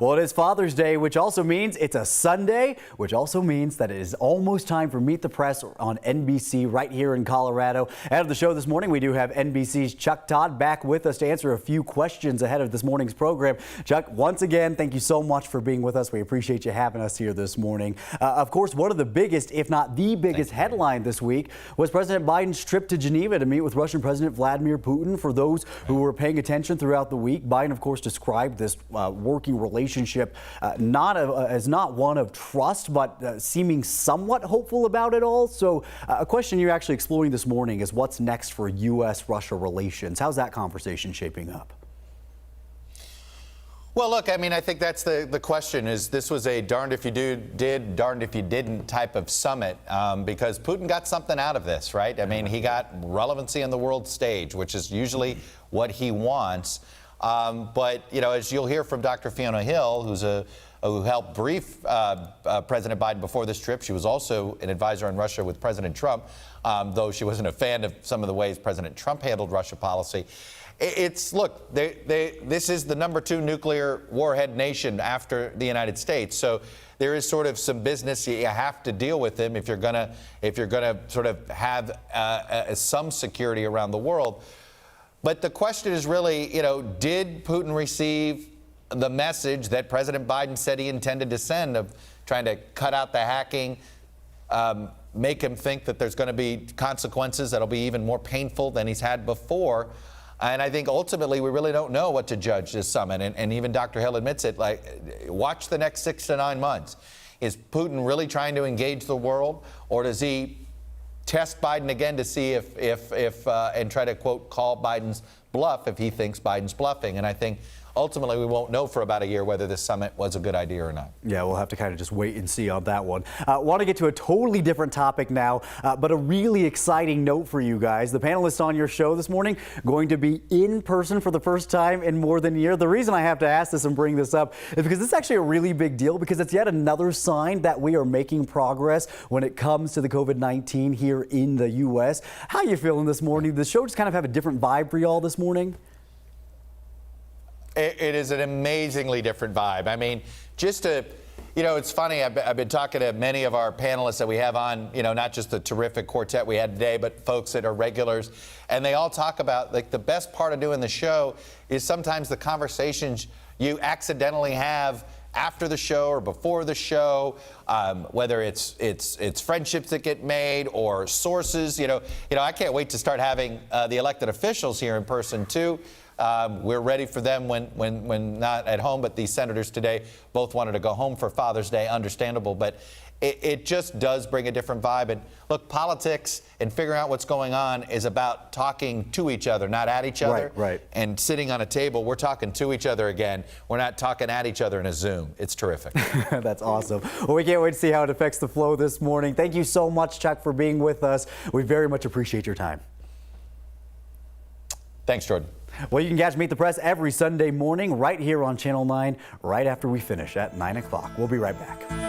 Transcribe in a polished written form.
Well, it is Father's Day, which also means it's a Sunday, which also means that it is almost time for Meet the Press on NBC right here in Colorado. Ahead of the show this morning, we do have NBC's Chuck Todd back with us to answer a few questions ahead of this morning's program. Chuck, once again, thank you so much for being with us. We appreciate you having us here this morning. Of course, one of the biggest, if not the biggest headline this week was President Biden's trip to Geneva to meet with Russian President Vladimir Putin. For those who were paying attention throughout the week, Biden, of course, described this working relationship as not one of trust, but seeming somewhat hopeful about it all. So a question you're actually exploring this morning is what's next for U.S. Russia relations? How's that conversation shaping up? Well, look, I mean, I think that's the question is this was a darned if you did, darned if you didn't type of summit because Putin got something out of this, right? I mean, he got relevancy on the world stage, which is usually what he wants. But, you know, as you'll hear from Dr. Fiona Hill, who helped brief President Biden before this trip. She was also an advisor on Russia with President Trump, though she wasn't a fan of some of the ways President Trump handled Russia policy. Look, this is the #2 nuclear warhead nation after the United States. So there is sort of some business you have to deal with them if you're gonna sort of have some security around the world. But the question is really, you know, did Putin receive the message that President Biden said he intended to send of trying to cut out the hacking, make him think that there's going to be consequences that'll be even more painful than he's had before? And I think ultimately we really don't know what to judge this summit. And even Dr. Hill admits it, like, watch the next 6 to 9 months. Is Putin really trying to engage the world, or does he test Biden again to see if and try to, quote, call Biden's bluff if he thinks Biden's bluffing? And I think ultimately we won't know for about a year whether this summit was a good idea or not. Yeah, we'll have to kind of just wait and see on that one. Want to get to a totally different topic now, but a really exciting note for you guys. The panelists on your show this morning going to be in person for the first time in more than a year. The reason I have to ask this and bring this up is because this is actually a really big deal, because it's yet another sign that we are making progress when it comes to the COVID-19 here in the U.S. How are you feeling this morning? Did the show just kind of have a different vibe for y'all this morning? It is an amazingly different vibe. I mean, just to, you know, it's funny. I've been talking to many of our panelists that we have on, you know, not just the terrific quartet we had today, but folks that are regulars. And they all talk about, like, the best part of doing the show is sometimes the conversations you accidentally have after the show or before the show, whether it's friendships that get made or sources. You know, I can't wait to start having the elected officials here in person too. We're ready for them when not at home, but these senators today both wanted to go home for Father's Day, understandable, but it just does bring a different vibe. And look, politics and figuring out what's going on is about talking to each other, not at each other. Right. And sitting on a table, we're talking to each other again. We're not talking at each other in a Zoom. It's terrific. That's awesome. Well, we can't wait to see how it affects the flow this morning. Thank you so much, Chuck, for being with us. We very much appreciate your time. Thanks, Jordan. Well, you can catch Meet the Press every Sunday morning right here on Channel 9 right after we finish at 9 o'clock. We'll be right back.